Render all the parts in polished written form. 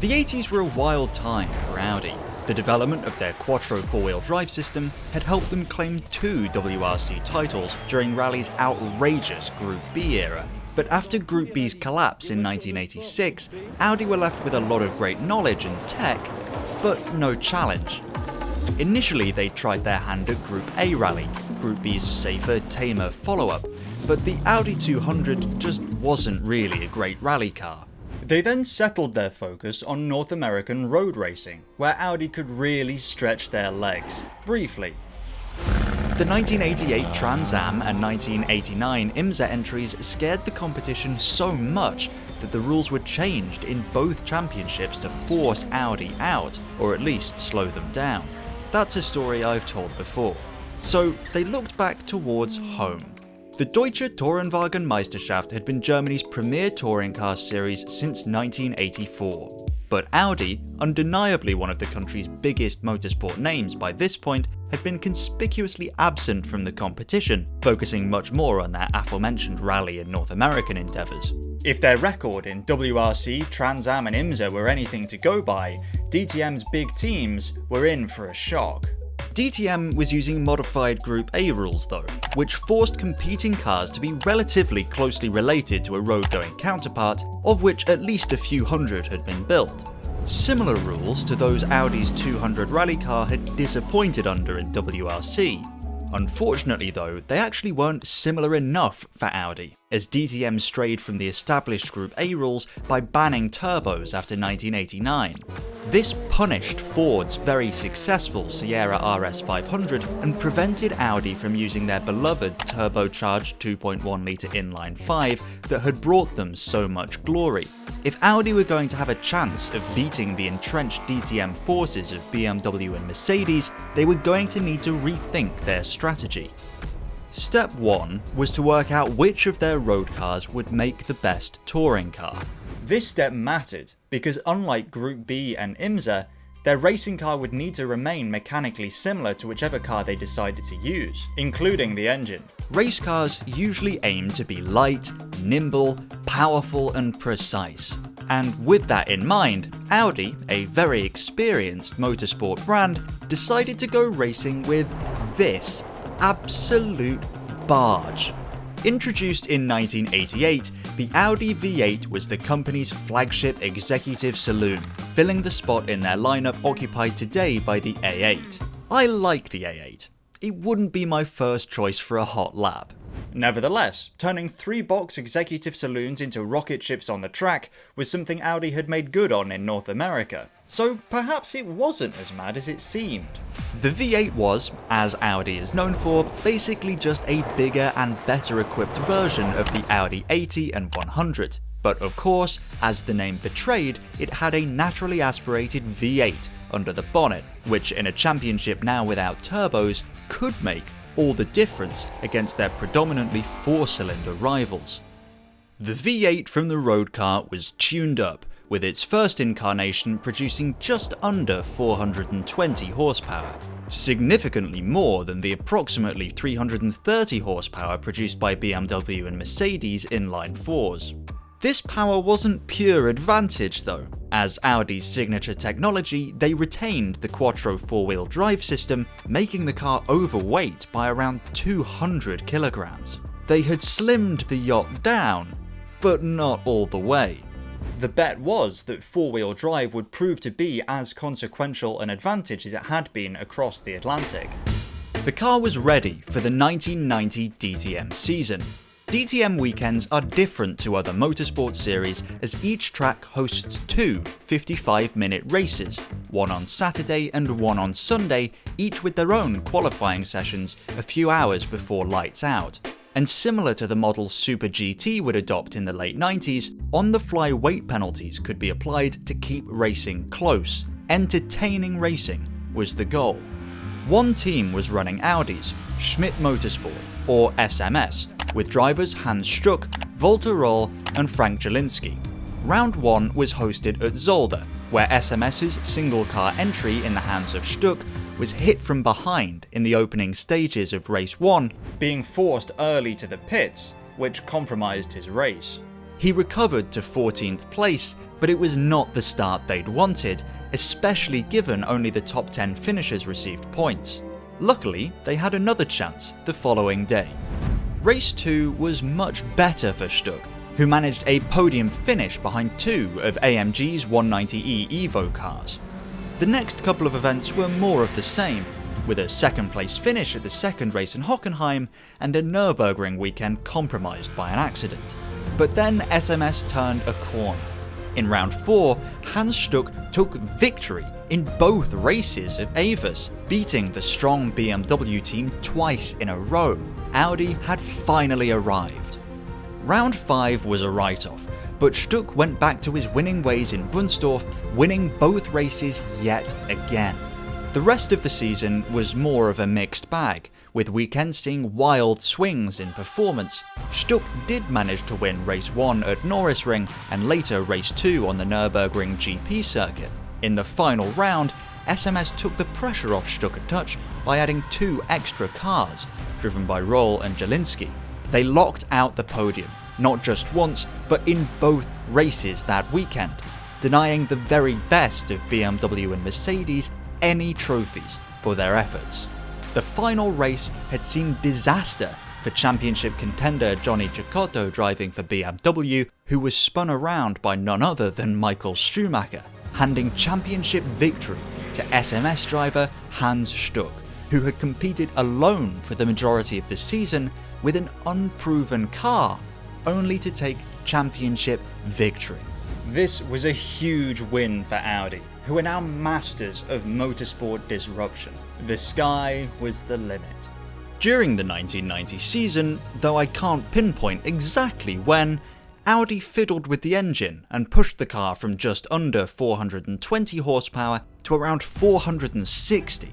The 80s were a wild time for Audi. The development of their Quattro four-wheel drive system had helped them claim 2 WRC titles during Rally's outrageous Group B era. But after Group B's collapse in 1986, Audi were left with a lot of great knowledge and tech, but no challenge. Initially they tried their hand at Group A Rally, Group B's safer, tamer follow-up, but the Audi 200 just wasn't really a great rally car. They then settled their focus on North American road racing, where Audi could really stretch their legs, briefly. The 1988 Trans Am and 1989 IMSA entries scared the competition so much that the rules were changed in both championships to force Audi out, or at least slow them down. That's a story I've told before. So they looked back towards home. The Deutsche Tourenwagen Meisterschaft had been Germany's premier touring car series since 1984. But Audi, undeniably one of the country's biggest motorsport names by this point, had been conspicuously absent from the competition, focusing much more on their aforementioned rally and North American endeavours. If their record in WRC, Trans Am and IMSA were anything to go by, DTM's big teams were in for a shock. DTM was using modified Group A rules though, which forced competing cars to be relatively closely related to a road-going counterpart, of which at least a few hundred had been built. Similar rules to those Audi's 200 rally car had disappointed under in WRC. Unfortunately though, they actually weren't similar enough for Audi, as DTM strayed from the established Group A rules by banning turbos after 1989. This punished Ford's very successful Sierra RS 500 and prevented Audi from using their beloved turbocharged 2.1-litre inline 5 that had brought them so much glory. If Audi were going to have a chance of beating the entrenched DTM forces of BMW and Mercedes, they were going to need to rethink their strategy. Step 1 was to work out which of their road cars would make the best touring car. This step mattered because unlike Group B and IMSA, their racing car would need to remain mechanically similar to whichever car they decided to use, including the engine. Race cars usually aim to be light, nimble, powerful and precise. And with that in mind, Audi, a very experienced motorsport brand, decided to go racing with this absolute barge. Introduced in 1988, the Audi V8 was the company's flagship executive saloon, filling the spot in their lineup occupied today by the A8. I like the A8. It wouldn't be my first choice for a hot lap. Nevertheless, turning 3-box executive saloons into rocket ships on the track was something Audi had made good on in North America, so perhaps it wasn't as mad as it seemed. The V8 was, as Audi is known for, basically just a bigger and better equipped version of the Audi 80 and 100. But of course, as the name betrayed, it had a naturally aspirated V8 under the bonnet, which in a championship now without turbos could make all the difference against their predominantly 4-cylinder rivals. The V8 from the road car was tuned up, with its first incarnation producing just under 420 horsepower, significantly more than the approximately 330 horsepower produced by BMW and Mercedes inline 4s. This power wasn't pure advantage though. As Audi's signature technology, they retained the Quattro four-wheel drive system, making the car overweight by around 200 kilograms. They had slimmed the yacht down, but not all the way. The bet was that four-wheel drive would prove to be as consequential an advantage as it had been across the Atlantic. The car was ready for the 1990 DTM season. DTM weekends are different to other motorsport series as each track hosts 2 55-minute races, one on Saturday and one on Sunday, each with their own qualifying sessions a few hours before lights out. And similar to the model Super GT would adopt in the late 90s, on-the-fly weight penalties could be applied to keep racing close. Entertaining racing was the goal. One team was running Audis, Schmidt Motorsport, or SMS, with drivers Hans Stuck, Walter Röhrl and Frank Jelinski. Round 1 was hosted at Zolder, where SMS's single-car entry in the hands of Stuck was hit from behind in the opening stages of Race 1, being forced early to the pits, which compromised his race. He recovered to 14th place, but it was not the start they'd wanted, especially given only the top 10 finishers received points. Luckily, they had another chance the following day. Race 2 was much better for Stuck, who managed a podium finish behind two of AMG's 190E Evo cars. The next couple of events were more of the same, with a second place finish at the second race in Hockenheim and a Nürburgring weekend compromised by an accident. But then SMS turned a corner. In round 4, Hans Stuck took victory in both races at Avers, beating the strong BMW team twice in a row. Audi had finally arrived. Round 5 was a write-off, but Stuck went back to his winning ways in Wunstorf, winning both races yet again. The rest of the season was more of a mixed bag, with weekends seeing wild swings in performance. Stuck did manage to win race 1 at Norrisring and later race 2 on the Nürburgring GP circuit. In the final round, SMS took the pressure off Stuck a touch by adding 2 extra cars, driven by Roll and Jelinski. They locked out the podium, not just once, but in both races that weekend, denying the very best of BMW and Mercedes any trophies for their efforts. The final race had seen disaster for championship contender Johnny Cecotto driving for BMW, who was spun around by none other than Michael Schumacher, handing championship victory to SMS driver Hans Stuck, who had competed alone for the majority of the season with an unproven car, only to take championship victory. This was a huge win for Audi, who are now masters of motorsport disruption. The sky was the limit. During the 1990 season, though I can't pinpoint exactly when, Audi fiddled with the engine and pushed the car from just under 420 horsepower to around 460.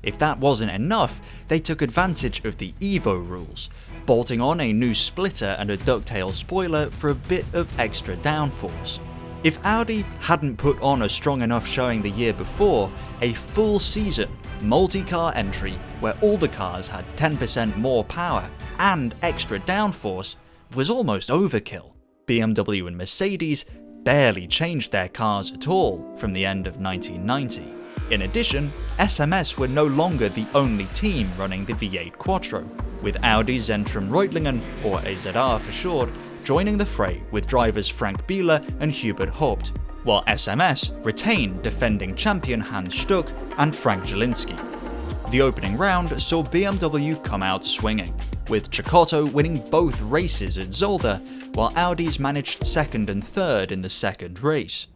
If that wasn't enough, they took advantage of the Evo rules, bolting on a new splitter and a ducktail spoiler for a bit of extra downforce. If Audi hadn't put on a strong enough showing the year before, a full season, multi-car entry where all the cars had 10% more power and extra downforce was almost overkill. BMW and Mercedes barely changed their cars at all from the end of 1990. In addition, SMS were no longer the only team running the V8 Quattro, with Audi Zentrum Reutlingen, or AZR for short, joining the fray with drivers Frank Biela and Hubert Haupt, while SMS retained defending champion Hans Stuck and Frank Jelinski. The opening round saw BMW come out swinging, with Cecotto winning both races at Zolder, while Audis managed second and third in the second race.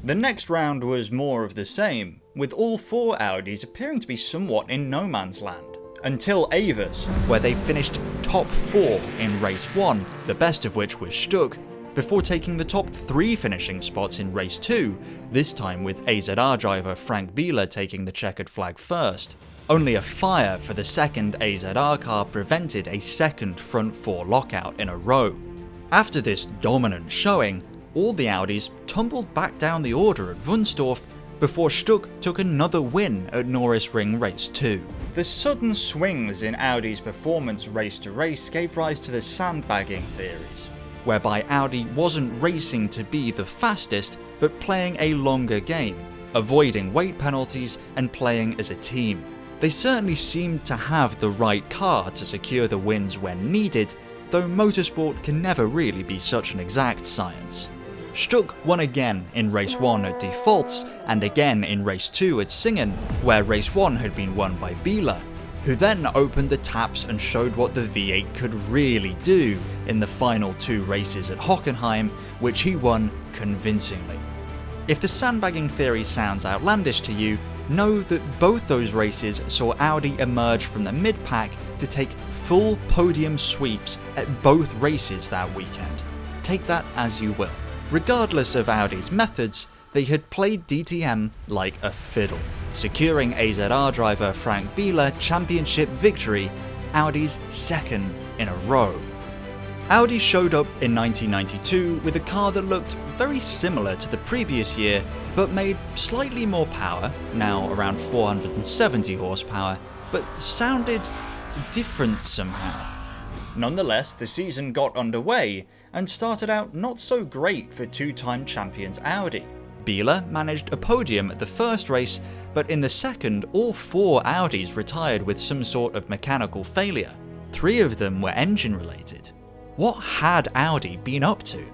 The next round was more of the same, with all 4 Audis appearing to be somewhat in no man's land. Until Avers, where they finished top 4 in race 1, the best of which was Stuck, before taking the top 3 finishing spots in race 2, this time with AZR driver Frank Biela taking the checkered flag first. Only a fire for the second AZR car prevented a second front 4 lockout in a row. After this dominant showing, all the Audis tumbled back down the order at Wunstorf before Stuck took another win at Norrisring Race 2. The sudden swings in Audi's performance race to race gave rise to the sandbagging theories, whereby Audi wasn't racing to be the fastest, but playing a longer game, avoiding weight penalties and playing as a team. They certainly seemed to have the right car to secure the wins when needed, though motorsport can never really be such an exact science. Stuck won again in race 1 at Defaults and again in race 2 at Singen, where race 1 had been won by Biela, who then opened the taps and showed what the V8 could really do in the final 2 races at Hockenheim, which he won convincingly. If the sandbagging theory sounds outlandish to you, know that both those races saw Audi emerge from the mid-pack to take full podium sweeps at both races that weekend. Take that as you will. Regardless of Audi's methods, they had played DTM like a fiddle, securing AZR driver Frank Biela championship victory, Audi's second in a row. Audi showed up in 1992 with a car that looked very similar to the previous year, but made slightly more power, now around 470 horsepower, but sounded different somehow. Nonetheless, the season got underway and started out not so great for two-time champions Audi. Biela managed a podium at the first race, but in the second, all 4 Audis retired with some sort of mechanical failure. 3 of them were engine-related. What had Audi been up to?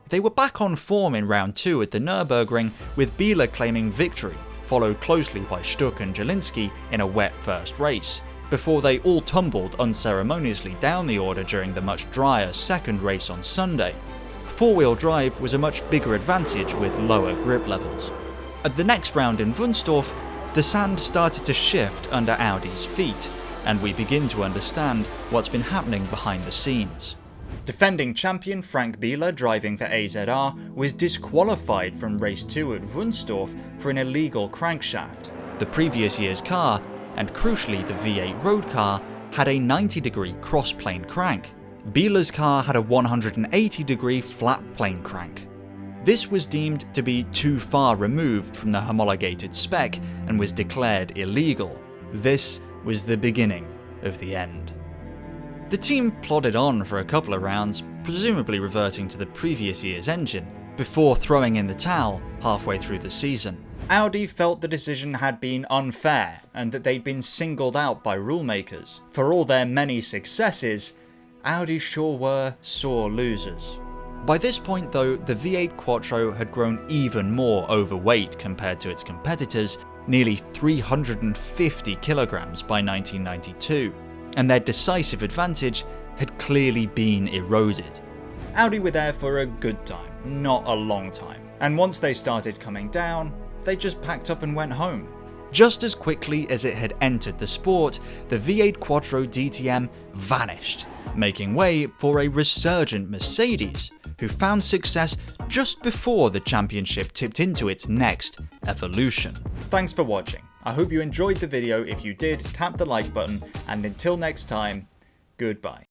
They were back on form in round 2 at the Nürburgring, with Biela claiming victory, followed closely by Stuck and Jelinski in a wet first race, before they all tumbled unceremoniously down the order during the much drier second race on Sunday. Four-wheel drive was a much bigger advantage with lower grip levels. At the next round in Wunstorf, the sand started to shift under Audi's feet, and we begin to understand what's been happening behind the scenes. Defending champion Frank Biela, driving for AZR, was disqualified from race 2 at Wunstorf for an illegal crankshaft. The previous year's car, and crucially the V8 road car, had a 90-degree cross-plane crank. Biela's car had a 180-degree flat-plane crank. This was deemed to be too far removed from the homologated spec and was declared illegal. This was the beginning of the end. The team plodded on for a couple of rounds, presumably reverting to the previous year's engine, before throwing in the towel halfway through the season. Audi felt the decision had been unfair and that they'd been singled out by rulemakers. For all their many successes, Audi sure were sore losers. By this point though, the V8 Quattro had grown even more overweight compared to its competitors, nearly 350 kilograms by 1992, and their decisive advantage had clearly been eroded. Audi were there for a good time, not a long time, and once they started coming down, they just packed up and went home. Just as quickly as it had entered the sport, the V8 Quattro DTM vanished, making way for a resurgent Mercedes, who found success just before the championship tipped into its next evolution. Thanks for watching. I hope you enjoyed the video. If you did, tap the like button, and until next time, goodbye.